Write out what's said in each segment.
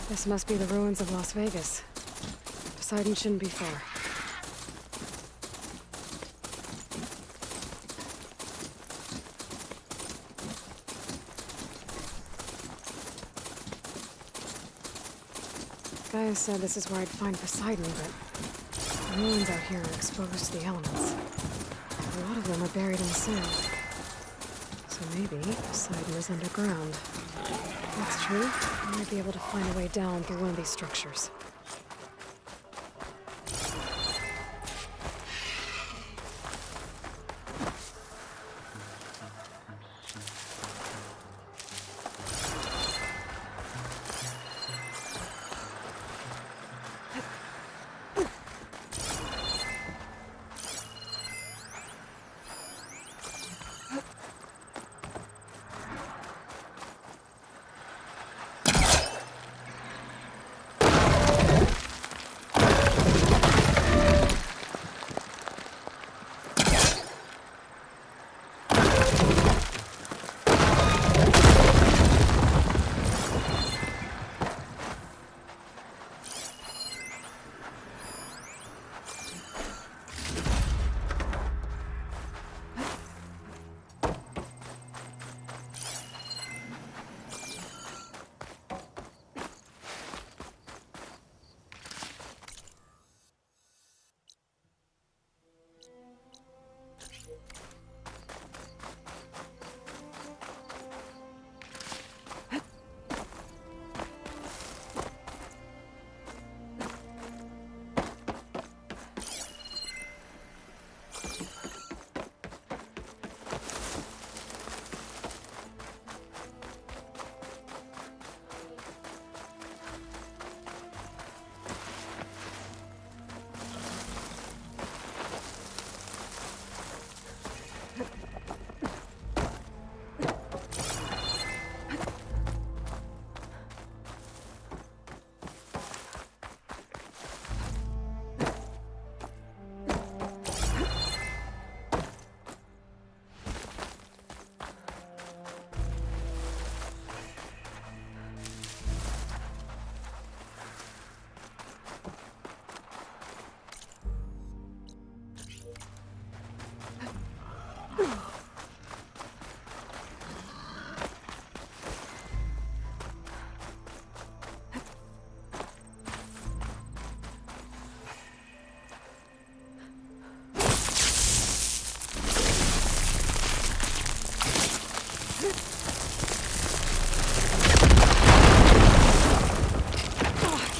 This must be the ruins of Las Vegas. Poseidon shouldn't be far. Guys said this is where I'd find Poseidon, but the ruins out here are exposed to the elements. A lot of them are buried in the sand. So maybe Poseidon is underground. If that's true, I might be able to find a way down through one of these structures.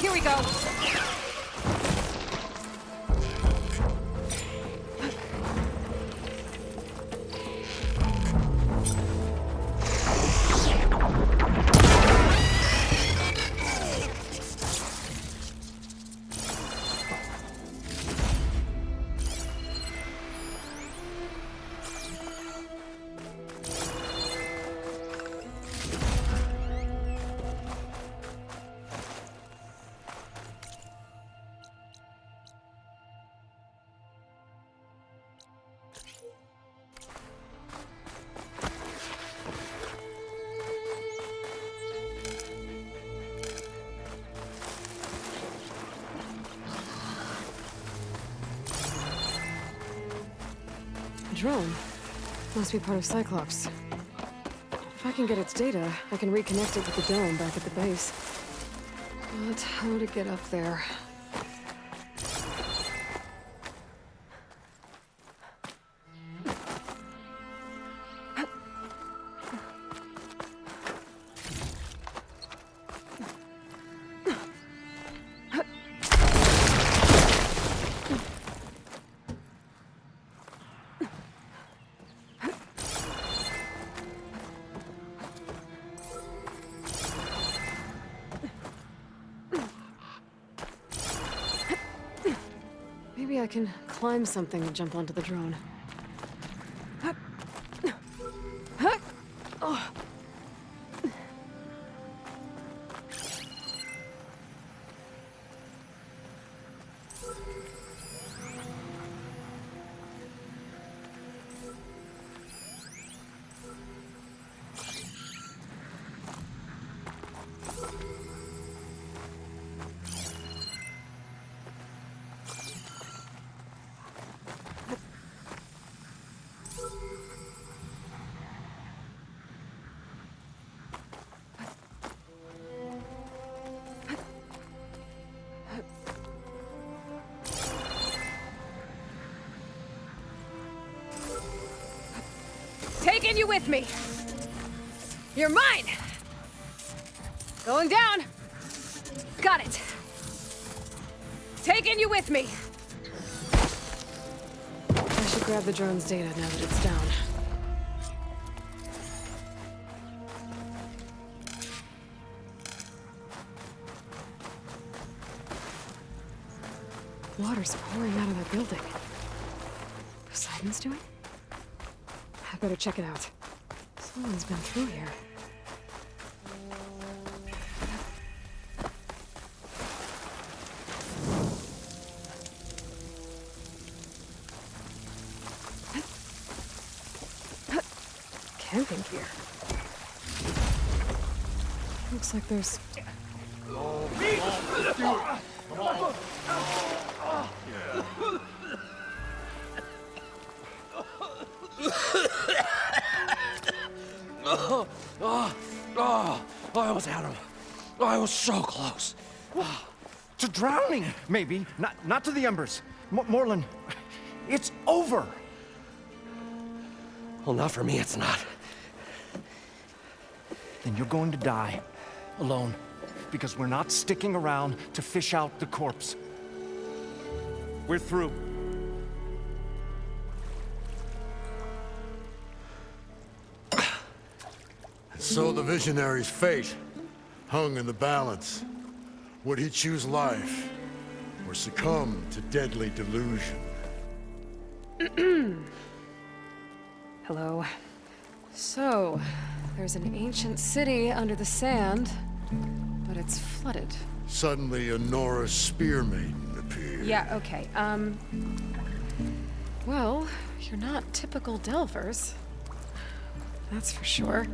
Here we go. Drone. Must be part of Cyclops. If I can get its data, I can reconnect it with the dome back at the base. But how to get up there? Maybe I can climb something and jump onto the drone. Oh. you with me. You're mine. Going down. Got it. Taking you with me. I should grab the drone's data now that it's down. Water's pouring out of the building. Poseidon's doing? I better check it out. Someone's been through here. Camping gear. Looks like there's... I almost had him. I was so close. To drowning, maybe. Not to the embers. Moreland, it's over. Well, not for me, it's not. Then you're going to die. Alone. Because we're not sticking around to fish out the corpse. We're through. So the visionary's fate hung in the balance. Would he choose life or succumb to deadly delusion? Hello. So, there's an ancient city under the sand, but it's flooded. Suddenly, a Norse spear maiden appeared. Yeah, okay. Well, you're not typical Delvers. That's for sure.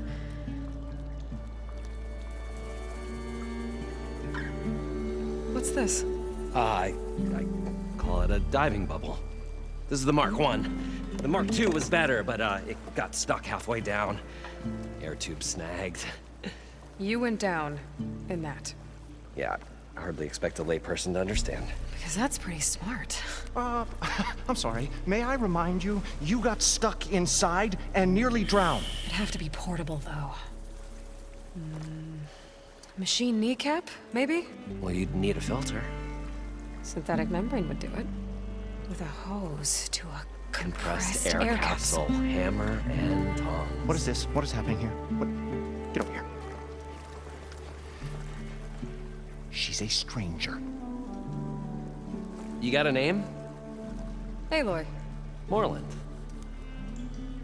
What's this? I call it a diving bubble. This is the Mark I. The Mark II was better, but it got stuck halfway down. Air tube snagged. You went down in that. Yeah, I hardly expect a layperson to understand. Because that's pretty smart. I'm sorry. May I remind you, you got stuck inside and nearly drowned. It'd have to be portable, though. Machine kneecap, maybe? Well, you'd need a filter. Synthetic membrane would do it. With a hose to a Compressed air capsule. Hammer and tongs. What is this? What is happening here? What? Get over here. She's a stranger. You got a name? Aloy. Moreland.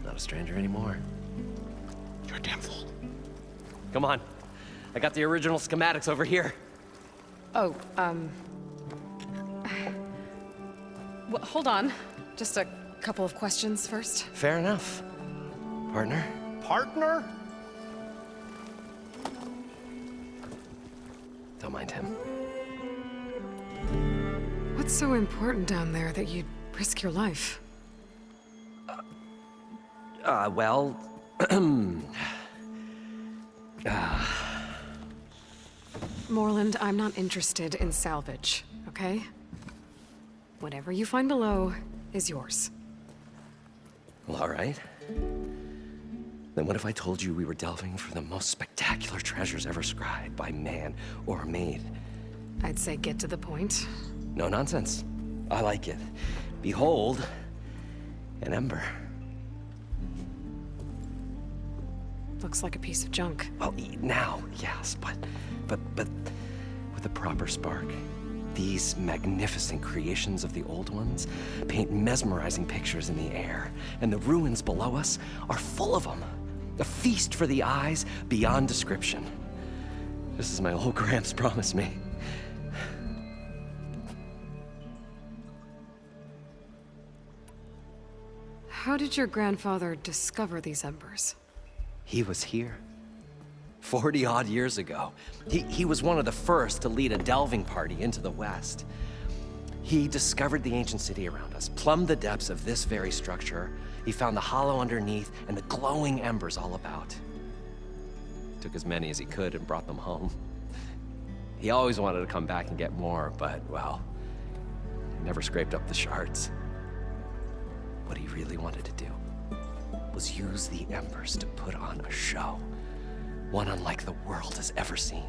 Not a stranger anymore. You're a damn fool. Come on. I got the original schematics over here. Oh, well, hold on. Just a couple of questions first. Fair enough. Partner? Partner? Don't mind him. What's so important down there that you'd risk your life? Well... Moreland, I'm not interested in salvage, okay? Whatever you find below is yours. Well, all right. Then what if I told you we were delving for the most spectacular treasures ever scribed by man or maid? I'd say get to the point. No nonsense. I like it. Behold, an ember. Looks like a piece of junk. Well, now, yes, but with a proper spark. These magnificent creations of the old ones paint mesmerizing pictures in the air, and the ruins below us are full of them. A feast for the eyes beyond description. Just as my old Gramps promised me. How did your grandfather discover these embers? He was here. 40-odd years ago. He was one of the first to lead a delving party into the West. He discovered the ancient city around us, plumbed the depths of this very structure. He found the hollow underneath and the glowing embers all about. Took as many as he could and brought them home. He always wanted to come back and get more, but, well, never scraped up the shards. What he really wanted to do was use the embers to put on a show. One unlike the world has ever seen.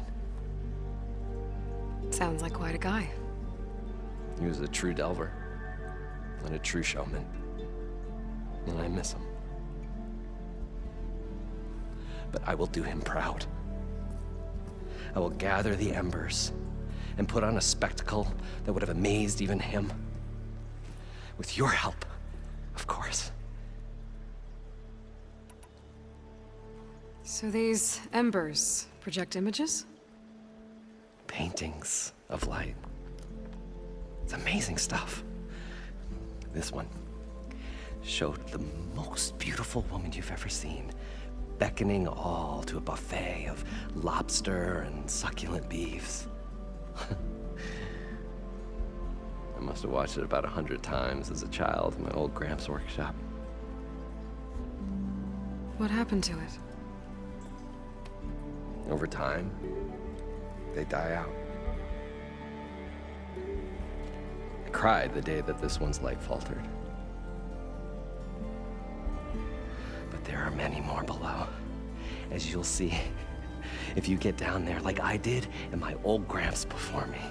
Sounds like quite a guy. He was a true delver and a true showman. And I miss him. But I will do him proud. I will gather the embers and put on a spectacle that would have amazed even him. With your help, of course. So these embers project images? Paintings of light. It's amazing stuff. This one showed the most beautiful woman you've ever seen, beckoning all to a buffet of lobster and succulent beefs. I must have watched it about 100 times as a child in my old Gramps' workshop. What happened to it? Over time, they die out. I cried the day that this one's light faltered. But there are many more below, as you'll see if you get down there like I did and my old Gramps before me.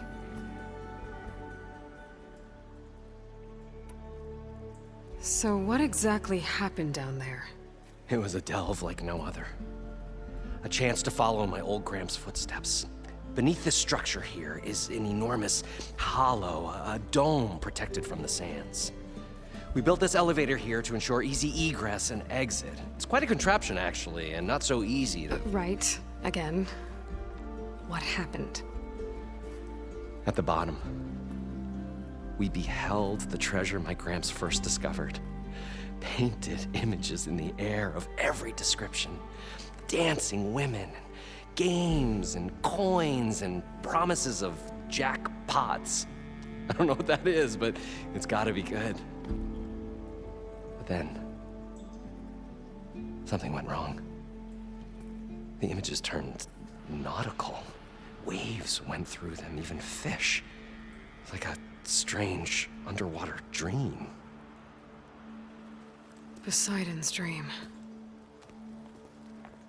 So what exactly happened down there? It was a delve like no other. A chance to follow in my old Gramps' footsteps. Beneath this structure here is an enormous hollow, a dome protected from the sands. We built this elevator here to ensure easy egress and exit. It's quite a contraption, actually, and not so easy to... Right. Again. What happened? At the bottom, we beheld the treasure my Gramps first discovered. Painted images in the air of every description. Dancing women, games and coins and promises of jackpots. I don't know what that is, but it's gotta be good. But then, something went wrong. The images turned nautical. Waves went through them, even fish. It's like a strange underwater dream. Poseidon's dream.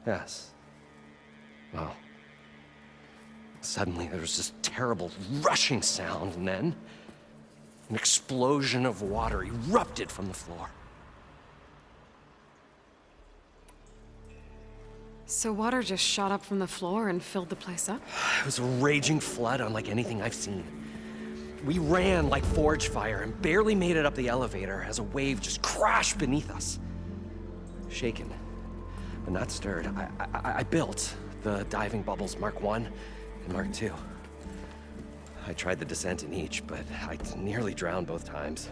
Yes. Well, suddenly there was this terrible rushing sound, and then an explosion of water erupted from the floor. So water just shot up from the floor and filled the place up? It was a raging flood unlike anything I've seen. We ran like forge fire and barely made it up the elevator as a wave just crashed beneath us. Shaken, but not stirred, I built the diving bubbles Mark I and Mark II. I tried the descent in each, but I nearly drowned both times.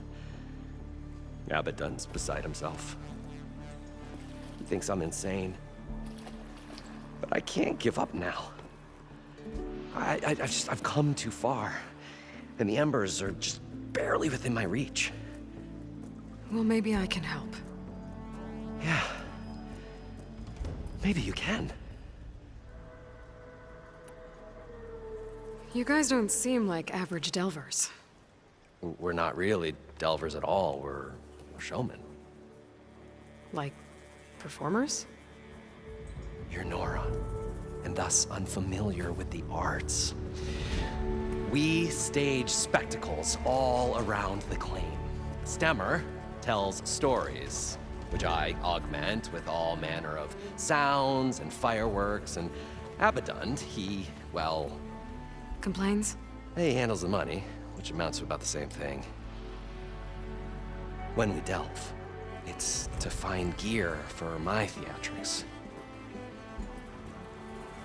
Abaddon's beside himself. He thinks I'm insane. But I can't give up now. I've come too far. And the embers are just barely within my reach. Well, maybe I can help. Yeah. Maybe you can. You guys don't seem like average delvers. We're not really delvers at all. We're showmen. Like, performers? You're Nora, and thus unfamiliar with the arts. We stage spectacles all around the claim. Stemmer tells stories, which I augment with all manner of sounds and fireworks, and Abaddon, he, well... Complains? He handles the money, which amounts to about the same thing. When we delve, it's to find gear for my theatrics.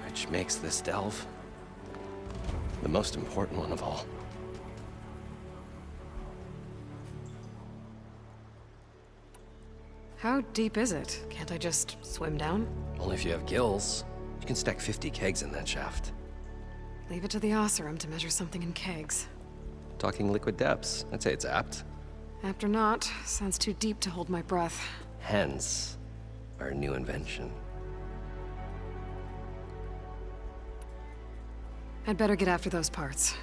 Which makes this delve the most important one of all. How deep is it? Can't I just swim down? Only if you have gills. You can stack 50 kegs in that shaft. Leave it to the Oseram to measure something in kegs. Talking liquid depths, I'd say it's apt. Apt or not, sounds too deep to hold my breath. Hence, our new invention. I'd better get after those parts.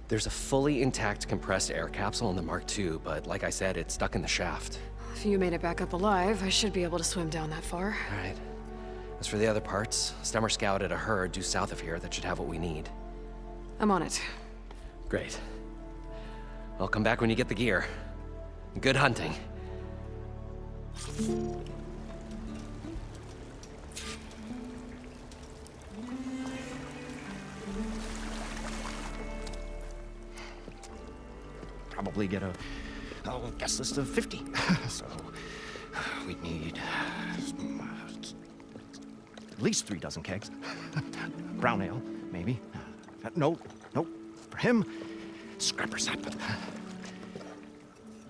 There's a fully intact compressed air capsule in the Mark II, but like I said, it's stuck in the shaft. if you made it back up alive, I should be able to swim down that far. All right. As for the other parts, Stemmer scouted a herd due south of here that should have what we need. I'm on it. Great. I'll come back when you get the gear. Good hunting. Probably get a guest list of 50. So we'd need at least 3 dozen kegs. Brown ale, maybe. No. For him, scrapper sap.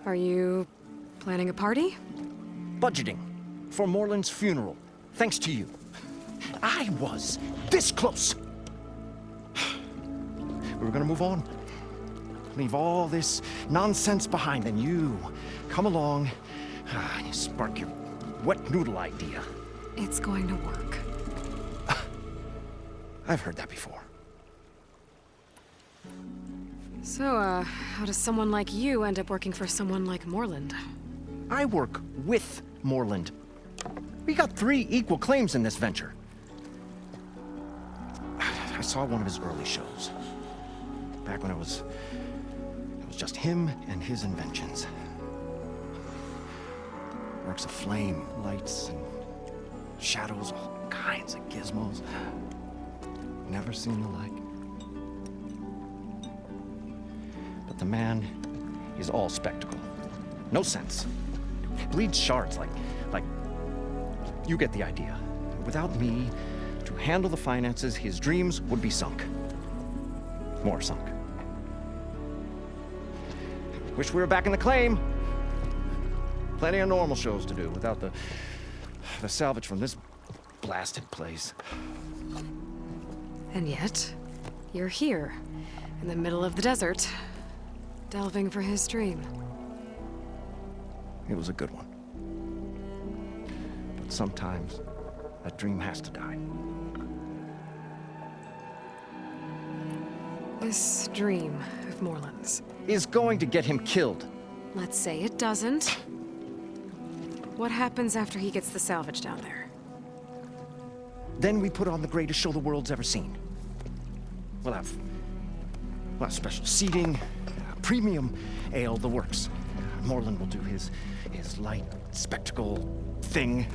Are you planning a party? Budgeting for Moreland's funeral, thanks to you. I was this close. We were gonna move on. Leave all this nonsense behind, and you come along and you spark your wet noodle idea. It's going to work. I've heard that before. So, how does someone like you end up working for someone like Moreland? I work with Moreland. We got 3 equal claims in this venture. I saw one of his early shows. Back when it was just him and his inventions. Works of flame, lights, and shadows, all kinds of gizmos. Never seen the like. But the man is all spectacle. No sense. Bleeds shards like you get the idea. Without me to handle the finances, his dreams would be sunk. More sunk. Wish we were back in the claim. Plenty of normal shows to do without the salvage from this blasted place. And yet, you're here, in the middle of the desert, delving for his dream. It was a good one. But sometimes, that dream has to die. This dream of Moreland's. Is going to get him killed. Let's say it doesn't. What happens after he gets the salvage down there? Then we put on the greatest show the world's ever seen. We'll have special seating, premium ale, the works. Moreland will do his light spectacle thing.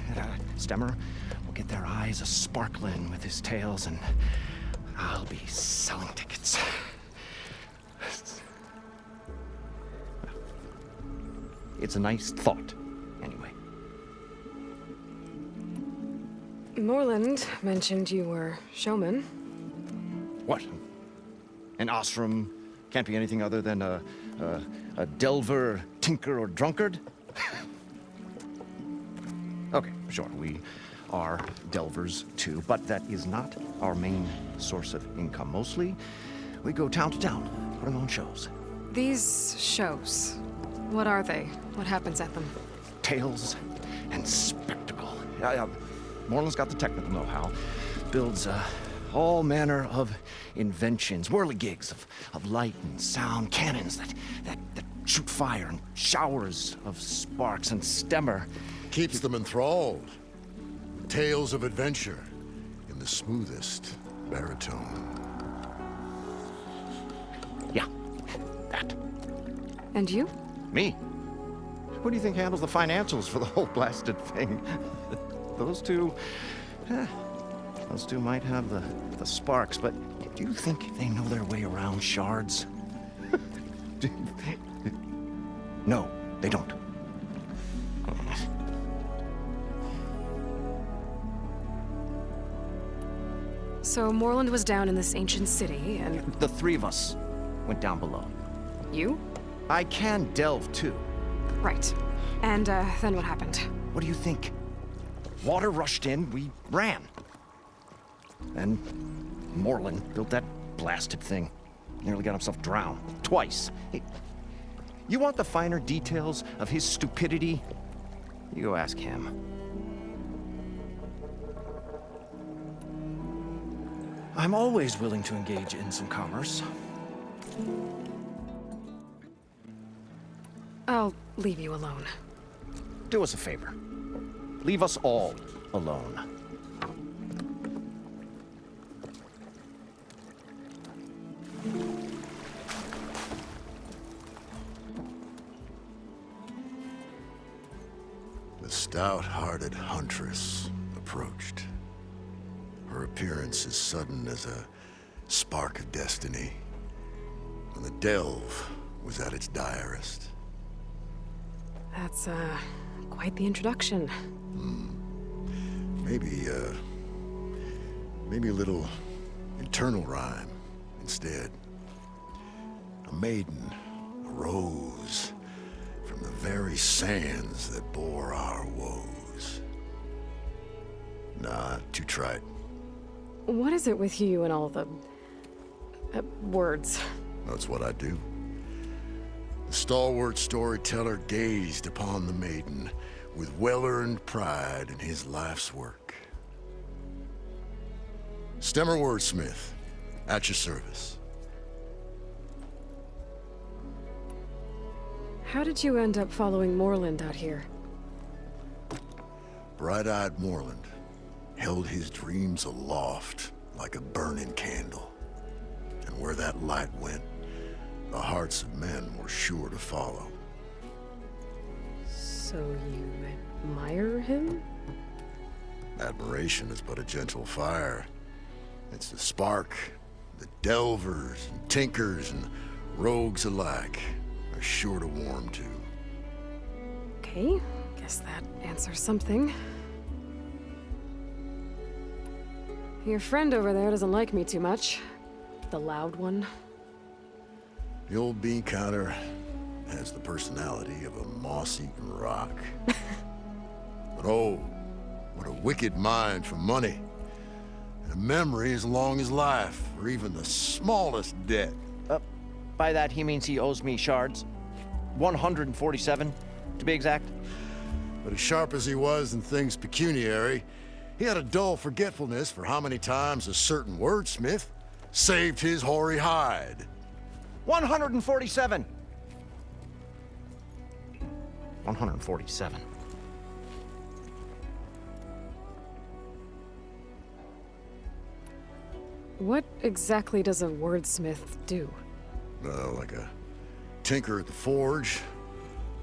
Stemmer will get their eyes a-sparkling with his tales, and I'll be selling tickets. It's a nice thought, anyway. Moreland mentioned you were showman. What? An ostrom can't be anything other than a delver, tinker, or drunkard? Okay, sure, we are delvers too, but that is not our main source of income. Mostly, we go town to town, putting on shows. These shows, what are they? What happens at them? Tales and spectacle. Moreland's got the technical know-how. Builds all manner of inventions, whirligigs of light and sound, cannons that shoot fire, and showers of sparks, and Stemmer Keeps them enthralled. Tales of adventure in the smoothest baritone. Yeah, that. And you? Me? Who do you think handles the financials for the whole blasted thing? Those two might have the sparks, but do you think they know their way around shards? No, they don't. So Moreland was down in this ancient city, and... The 3 of us went down below. You? I can delve, too. Right. And, then what happened? What do you think? Water rushed in, we ran. Then Moreland built that blasted thing. Nearly got himself drowned. Twice. You want the finer details of his stupidity? You go ask him. I'm always willing to engage in some commerce. I'll leave you alone. Do us a favor. Leave us all alone. The stout-hearted huntress approached. Her appearance as sudden as a spark of destiny, when the delve was at its direst. That's, quite the introduction. Maybe a little internal rhyme instead. A maiden arose from the very sands that bore our woes. Nah, too trite. What is it with you and all the... words? That's what I do. The stalwart storyteller gazed upon the maiden with well-earned pride in his life's work. Stemmer wordsmith, at your service. How did you end up following Moreland out here? Bright-eyed Moreland held his dreams aloft like a burning candle. And where that light went, the hearts of men were sure to follow. So you admire him? Admiration is but a gentle fire. It's the spark that delvers and tinkers and rogues alike are sure to warm to. Okay, guess that answers something. Your friend over there doesn't like me too much. The loud one. The old bean counter has the personality of a moss-eaten rock. But oh, what a wicked mind for money. And a memory as long as life, or even the smallest debt. By that, he means he owes me shards. 147, to be exact. But as sharp as he was in things pecuniary, he had a dull forgetfulness for how many times a certain wordsmith saved his hoary hide. 147. 147. What exactly does a wordsmith do? Like a tinker at the forge,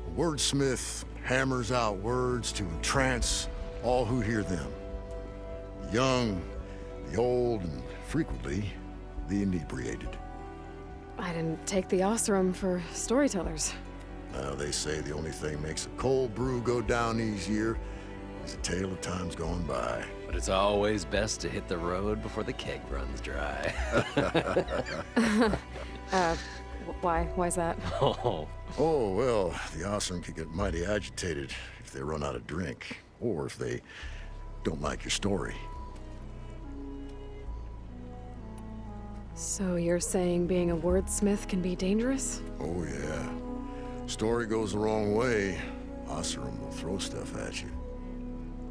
a wordsmith hammers out words to entrance all who hear them. The young, the old, and frequently the inebriated. I didn't take the Osram for storytellers. Now, they say the only thing makes a cold brew go down easier is a tale of times gone by. But it's always best to hit the road before the keg runs dry. Why's that? Oh, Well, the Osram could get mighty agitated if they run out of drink, or if they don't like your story. So you're saying being a wordsmith can be dangerous? Oh, yeah. Story goes the wrong way, Osram will throw stuff at you.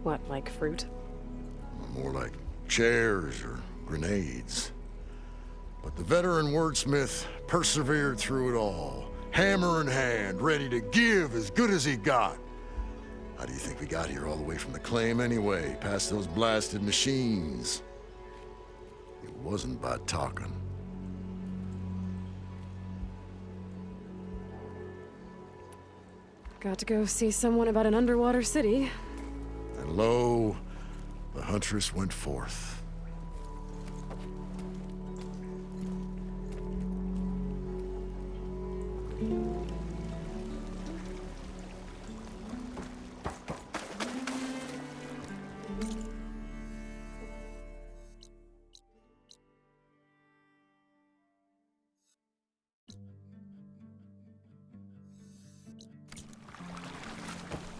What, like fruit? More like chairs or grenades. But the veteran wordsmith persevered through it all, hammer in hand, ready to give as good as he got. How do you think we got here all the way from the claim anyway, past those blasted machines? It wasn't by talking. Got to go see someone about an underwater city. And lo, the huntress went forth.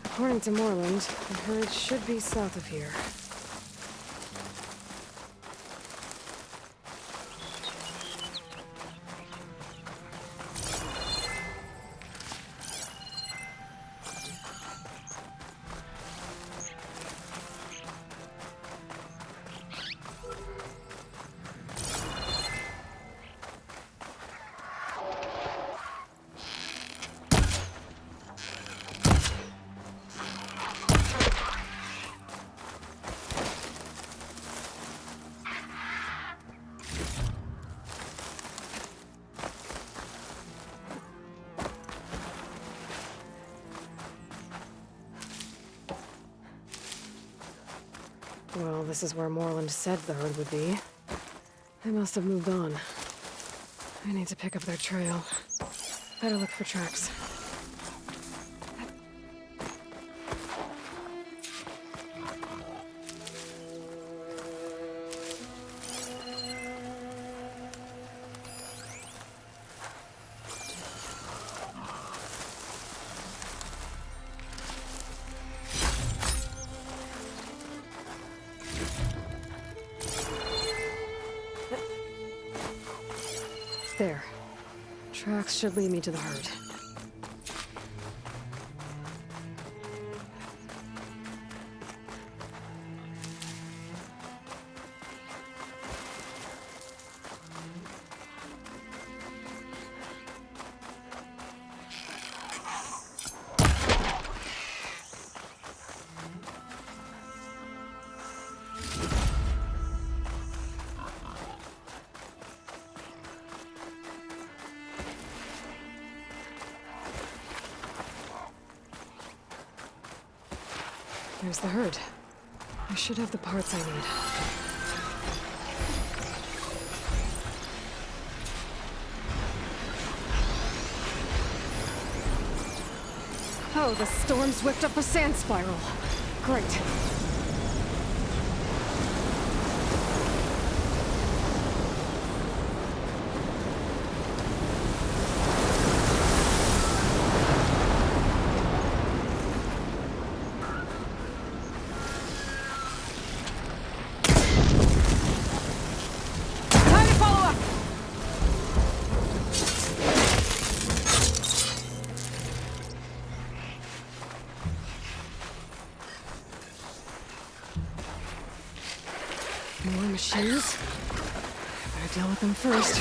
According to Moreland, the herd should be south of here. Well, this is where Moreland said the herd would be. They must have moved on. I need to pick up their trail. Better look for tracks. There. Tracks should lead me to the herd. There's the herd. I should have the parts I need. Oh, the storm's whipped up a sand spiral. Great. More machines? Better deal with them first.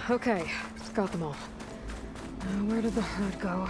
Okay, got them all. Now, where did the herd go?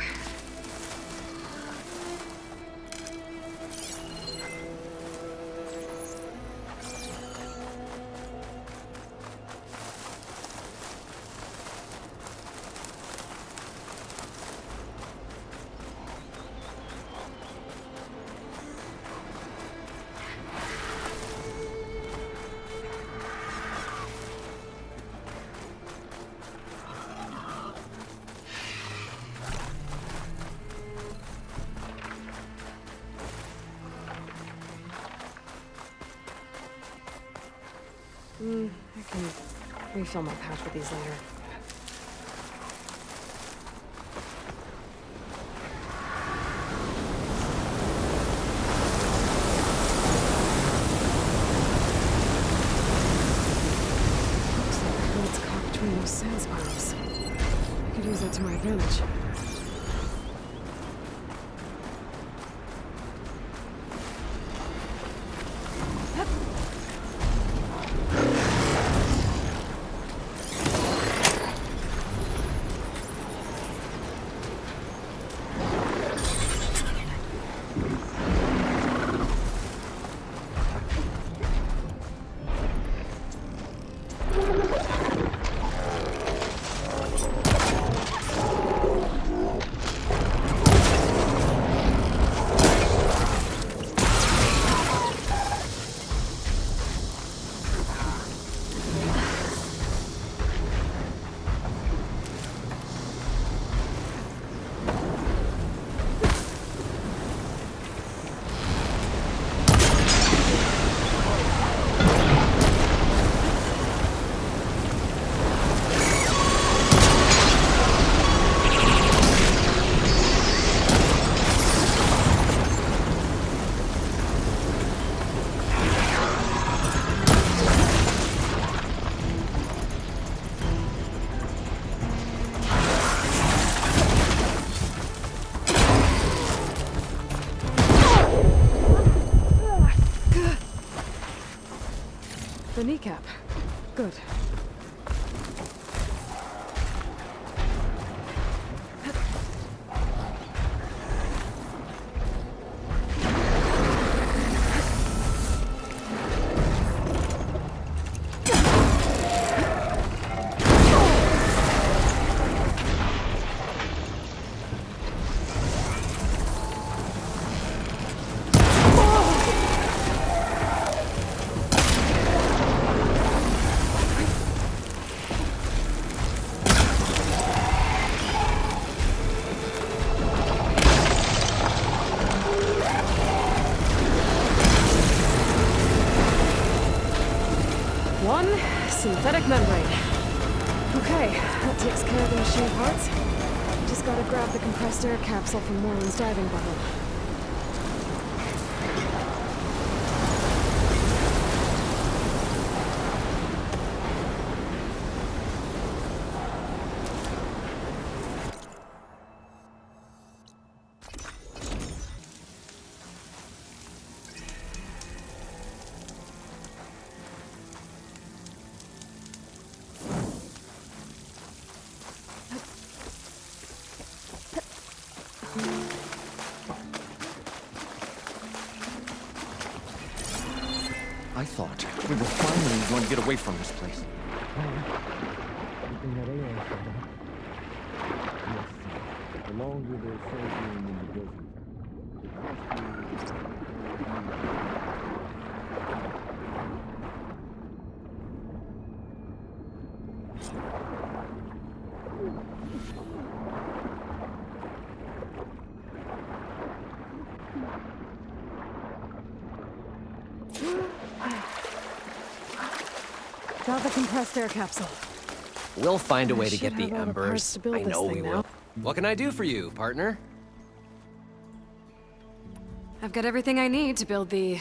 I can refill my pouch with these later. Looks like the herd's caught between those sand spirals. I could use that to my advantage. the kneecap. Good. One synthetic membrane. Okay, that takes care of the machine parts. Just gotta grab the compressed air capsule from Moreland's diving bubble. I thought we were finally going to get away from this place. Along with their sojourn in the desert. Got the compressed air capsule. We'll find a way to should get the have all the parts embers. to build I this know thing we now. will. What can I do for you, partner? I've got everything I need to build the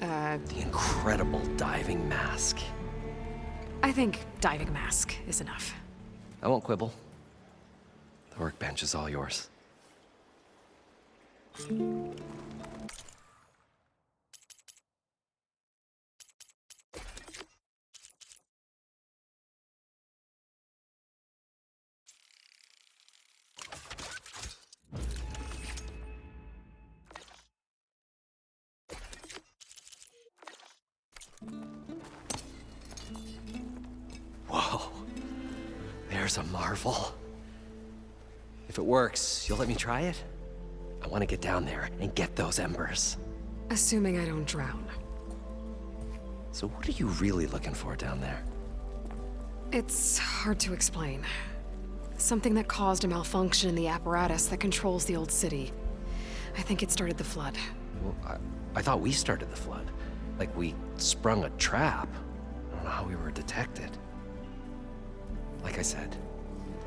Incredible diving mask. I think diving mask is enough. I won't quibble. The workbench is all yours. Whoa. There's a marvel. If it works, you'll let me try it? I want to get down there and get those embers. Assuming I don't drown. So what are you really looking for down there? It's hard to explain. Something that caused a malfunction in the apparatus that controls the old city. I think it started the flood. Well, I thought we started the flood. Like we sprung a trap. I don't know how we were detected. Like I said,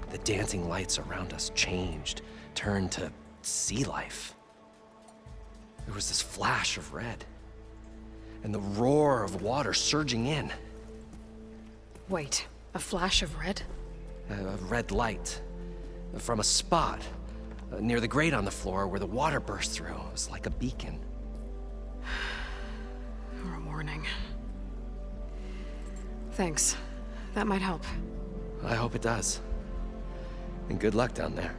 the dancing lights around us changed, turned to sea life. There was this flash of red, and the roar of water surging in. Wait, a flash of red? A red light from a spot near the grate on the floor where the water burst through. It was like a beacon. Or a warning. Thanks. That might help. I hope it does. And good luck down there.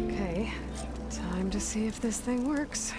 Okay, time to see if this thing works.